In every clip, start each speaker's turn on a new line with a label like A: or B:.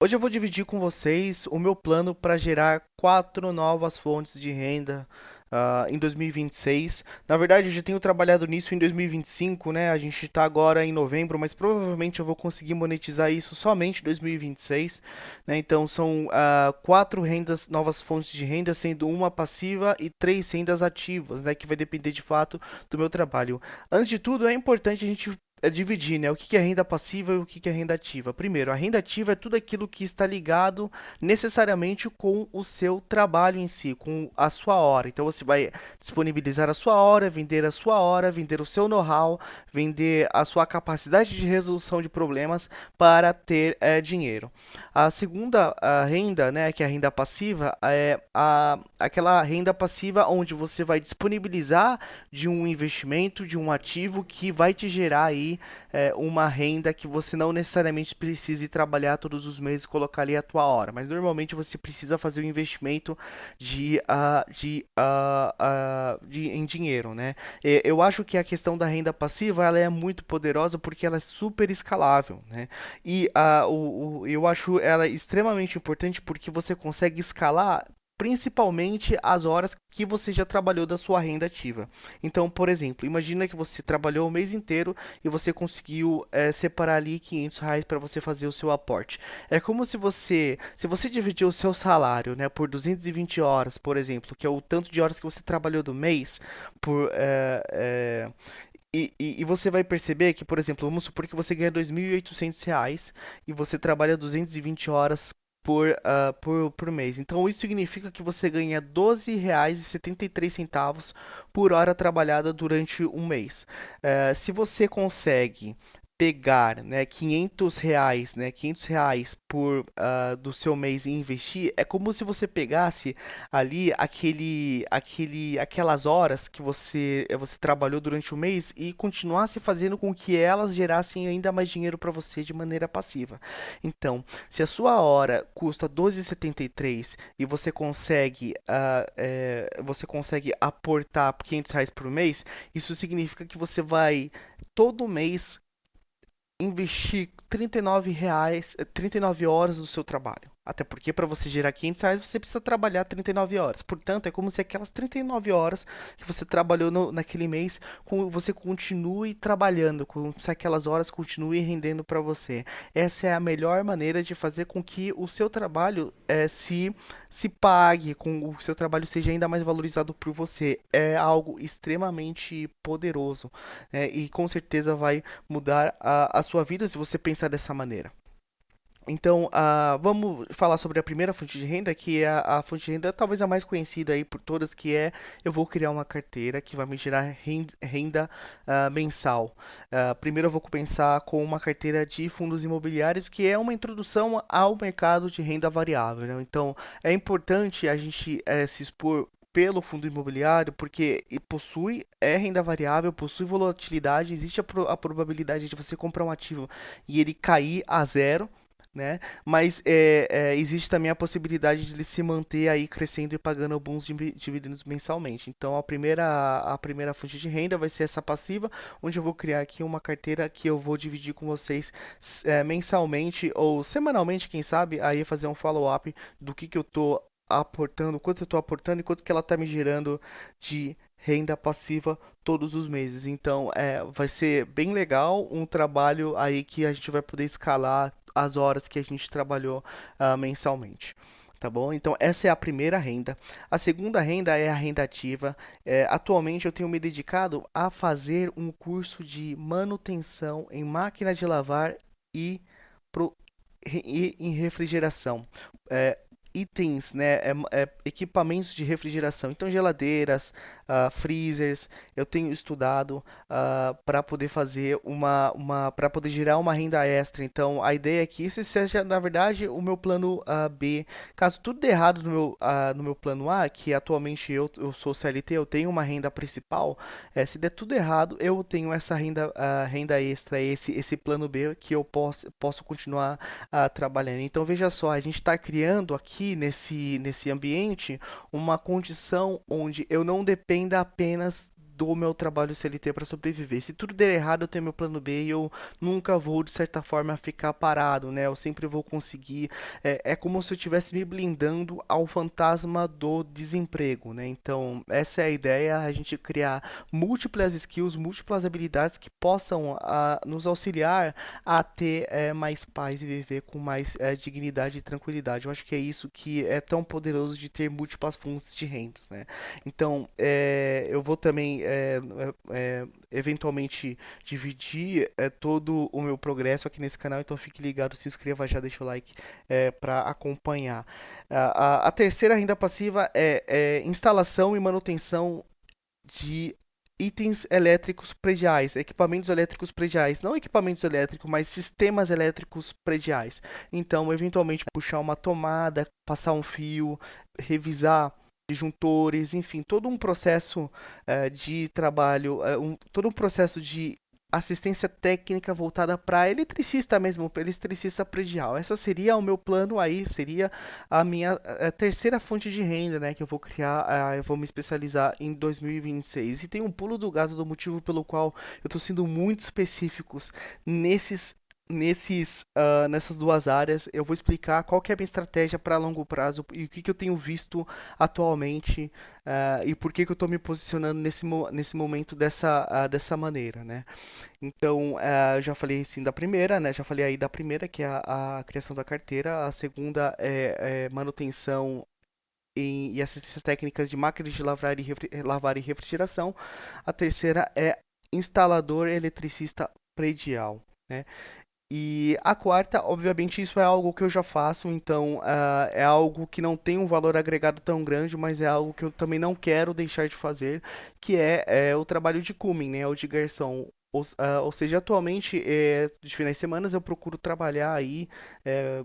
A: Hoje eu vou dividir com vocês o meu plano para gerar quatro novas fontes de renda em 2026. Na verdade, eu já tenho trabalhado nisso em 2025, né? A gente está agora em novembro, mas provavelmente eu vou conseguir monetizar isso somente em 2026, né? Então são quatro rendas, novas fontes de renda, sendo uma passiva e três rendas ativas, né? Que vai depender de fato do meu trabalho. Antes de tudo, é importante a gente dividir, né? O que que é renda passiva e o que que é renda ativa. Primeiro, a renda ativa é tudo aquilo que está ligado necessariamente com o seu trabalho em si, com a sua hora. Então você vai disponibilizar a sua hora, vender o seu know-how, vender a sua capacidade de resolução de problemas para ter dinheiro. A segunda renda, né, que é a renda passiva, é aquela renda passiva onde você vai disponibilizar de um investimento, de um ativo que vai te gerar aí uma renda que você não necessariamente precise trabalhar todos os meses e colocar ali a tua hora, mas normalmente você precisa fazer um investimento em dinheiro, né? Eu acho que a questão da renda passiva ela é muito poderosa porque ela é super escalável, né? E eu acho ela extremamente importante porque você consegue escalar principalmente as horas que você já trabalhou da sua renda ativa. Então, por exemplo, imagina que você trabalhou o mês inteiro e você conseguiu separar ali R$ 500 para você fazer o seu aporte. É como se você dividir o seu salário, né, por 220 horas, por exemplo, que é o tanto de horas que você trabalhou do mês, por e você vai perceber que, por exemplo, vamos supor que você ganha R$ 2.800 e você trabalha 220 horas por mês. Então, isso significa que você ganha R$ 12,73 por hora trabalhada durante um mês. Se você consegue pegar, né, R$ 500, né, R$ 500 do seu mês e investir, é como se você pegasse ali aquelas horas que você trabalhou durante o mês e continuasse fazendo com que elas gerassem ainda mais dinheiro para você de maneira passiva. Então, se a sua hora custa 12,73 e você consegue aportar R$ 500 por mês, isso significa que você vai todo mês investir R$ 39, 39 horas do seu trabalho. Até porque para você gerar R$ 500 você precisa trabalhar 39 horas. Portanto, é como se aquelas 39 horas que você trabalhou naquele mês, você continue trabalhando, como se aquelas horas continuem rendendo para você. Essa é a melhor maneira de fazer com que o seu trabalho se pague, com o seu trabalho seja ainda mais valorizado por você. É algo extremamente poderoso, né? E com certeza vai mudar a sua vida se você pensar dessa maneira. Então, vamos falar sobre a primeira fonte de renda, que é a fonte de renda talvez a mais conhecida aí por todas, que é eu vou criar uma carteira que vai me gerar renda mensal. Primeiro eu vou começar com uma carteira de fundos imobiliários, que é uma introdução ao mercado de renda variável, né? Então, é importante a gente se expor pelo fundo imobiliário, porque é renda variável, possui volatilidade, existe a probabilidade de você comprar um ativo e ele cair a zero, né? Mas existe também a possibilidade de ele se manter aí crescendo e pagando alguns dividendos mensalmente. Então a primeira fonte de renda vai ser essa passiva, onde eu vou criar aqui uma carteira que eu vou dividir com vocês mensalmente ou semanalmente, quem sabe, aí fazer um follow-up do que eu estou aportando, quanto eu estou aportando e quanto que ela está me gerando de renda passiva todos os meses. Então, vai ser bem legal um trabalho aí que a gente vai poder escalar as horas que a gente trabalhou mensalmente. Tá bom? Então, essa é a primeira renda. A segunda renda é a renda ativa. Atualmente, eu tenho me dedicado a fazer um curso de manutenção em máquina de lavar e, pro- e em refrigeração. É, itens, né, equipamentos de refrigeração, então geladeiras, freezers, eu tenho estudado para poder fazer para poder gerar uma renda extra. Então a ideia é que esse seja, na verdade, o meu plano B. Caso tudo dê errado no meu plano A, que atualmente eu sou CLT, eu tenho uma renda principal, se der tudo errado, eu tenho essa renda extra, esse plano B que eu posso continuar trabalhando. Então veja só, a gente está criando aqui nesse ambiente uma condição onde eu não dependa apenas do meu trabalho CLT para sobreviver. Se tudo der errado, eu tenho meu plano B e eu nunca vou, de certa forma, ficar parado, né? Eu sempre vou conseguir. É como se eu estivesse me blindando ao fantasma do desemprego, né? Então, essa é a ideia, a gente criar múltiplas skills, múltiplas habilidades que possam nos auxiliar a ter mais paz e viver com mais dignidade e tranquilidade. Eu acho que é isso que é tão poderoso de ter múltiplas fontes de rendas, né? Então, eu vou também eventualmente dividir todo o meu progresso aqui nesse canal, então fique ligado, se inscreva já, deixa o like para acompanhar. A terceira renda passiva é instalação e manutenção de itens elétricos prediais, equipamentos elétricos prediais, não equipamentos elétricos, mas sistemas elétricos prediais. Então, eventualmente puxar uma tomada, passar um fio, revisar disjuntores, enfim, todo um processo de trabalho, todo um processo de assistência técnica voltada para eletricista mesmo, para eletricista predial. Essa seria o meu plano aí, seria a minha terceira fonte de renda, né, que eu vou criar, eu vou me especializar em 2026. E tem um pulo do gato do motivo pelo qual eu estou sendo muito específicos nesses nessas duas áreas. Eu vou explicar qual que é a minha estratégia para longo prazo e o que eu tenho visto atualmente, e por que eu estou me posicionando nesse momento dessa maneira, né? Então, já falei sim da primeira, né? Já falei aí da primeira, que é a criação da carteira. A segunda é manutenção e assistências técnicas de máquinas de lavar e refrigeração. A terceira é instalador eletricista predial, né? E a quarta, obviamente, isso é algo que eu já faço, então é algo que não tem um valor agregado tão grande, mas é algo que eu também não quero deixar de fazer, que é o trabalho de Cumming, né, o de garçom. Ou seja, atualmente, de finais de semana, eu procuro trabalhar aí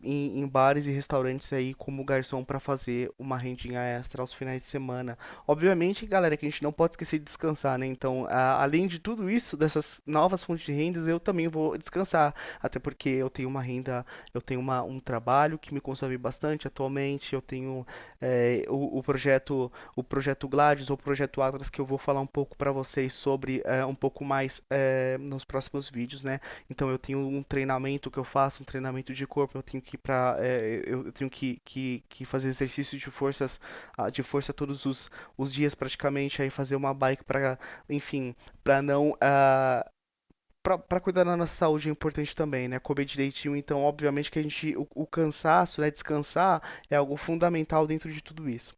A: em bares e restaurantes aí como garçom para fazer uma rendinha extra aos finais de semana. Obviamente, galera, que a gente não pode esquecer de descansar, né? Então, além de tudo isso, dessas novas fontes de rendas, eu também vou descansar. Até porque eu tenho uma renda, eu tenho um trabalho que me consome bastante atualmente. Eu tenho o projeto Gladius ou o projeto Atlas que eu vou falar um pouco para vocês sobre um pouco mais nos próximos vídeos, né? Então eu tenho um treinamento que eu faço, um treinamento de corpo. Eu tenho que ir para eu tenho que fazer exercício de força todos os dias praticamente, aí fazer uma bike para, enfim, para não para cuidar da nossa saúde é importante também, né? Comer direitinho, então, obviamente que o cansaço, né? Descansar é algo fundamental dentro de tudo isso.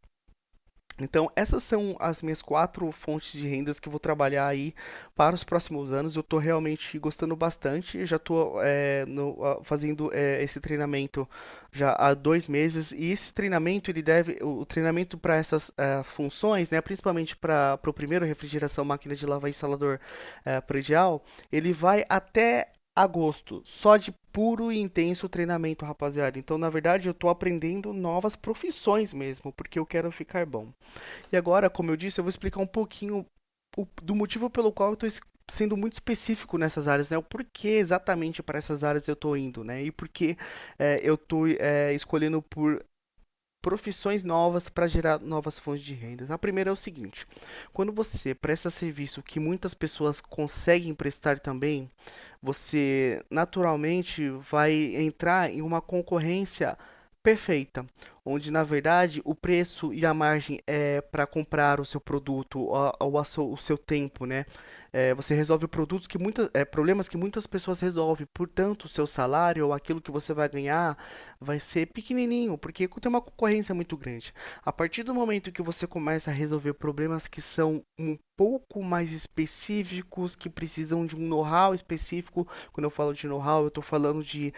A: Então, essas são as minhas quatro fontes de rendas que eu vou trabalhar aí para os próximos anos. Eu estou realmente gostando bastante. Eu já estou fazendo esse treinamento já há 2 meses. E esse treinamento, o treinamento para essas funções, né, principalmente para o primeiro refrigeração, máquina de lavar e instalador predial, ele vai até agosto, só de puro e intenso treinamento, rapaziada. Então, na verdade, eu estou aprendendo novas profissões mesmo, porque eu quero ficar bom. E agora, como eu disse, eu vou explicar um pouquinho do motivo pelo qual eu estou sendo muito específico nessas áreas, né? O porquê exatamente para essas áreas eu estou indo, né? E por que eu estou escolhendo por profissões novas para gerar novas fontes de rendas. A primeira é o seguinte: quando você presta serviço que muitas pessoas conseguem prestar também, você naturalmente vai entrar em uma concorrência perfeita, onde na verdade o preço e a margem é para comprar o seu produto ou o seu tempo, né? Você resolve problemas que muitas pessoas resolvem, portanto, o seu salário ou aquilo que você vai ganhar vai ser pequenininho, porque tem uma concorrência muito grande. A partir do momento que você começa a resolver problemas que são um pouco mais específicos, que precisam de um know-how específico, quando eu falo de know-how, eu estou falando de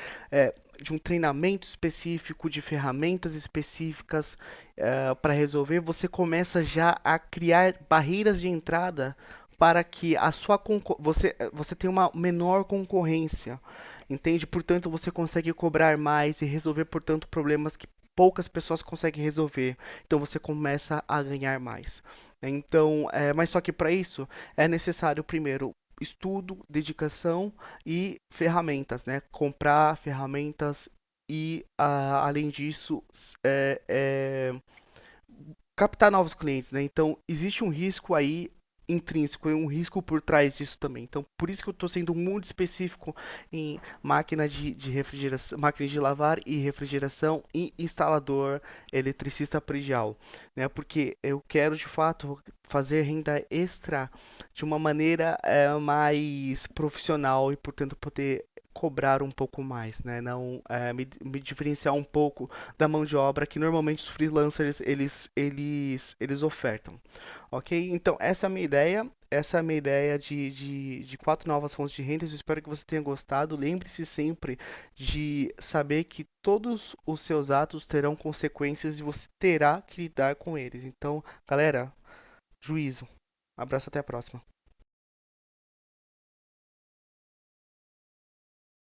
A: um treinamento específico, de ferramentas específicas para resolver, você começa já a criar barreiras de entrada para que você tenha uma menor concorrência, entende? Portanto, você consegue cobrar mais e resolver, portanto, problemas que poucas pessoas conseguem resolver. Então, você começa a ganhar mais. Então, mas só que para isso é necessário primeiro estudo, dedicação e ferramentas, né? Comprar ferramentas e, além disso, captar novos clientes, né? Então, existe um risco aí intrínseco, é um risco por trás disso também. Então, por isso que eu estou sendo muito específico em máquina de refrigeração, máquina de lavar e refrigeração e instalador, eletricista predial, né? Porque eu quero de fato fazer renda extra de uma maneira mais profissional e, portanto, poder cobrar um pouco mais, né? Não me diferenciar um pouco da mão de obra que normalmente os freelancers eles ofertam. Ok? Então, essa é a minha ideia. Essa é a minha ideia de quatro novas fontes de renda. Eu espero que você tenha gostado. Lembre-se sempre de saber que todos os seus atos terão consequências e você terá que lidar com eles. Então, galera, juízo. Abraço, até a próxima.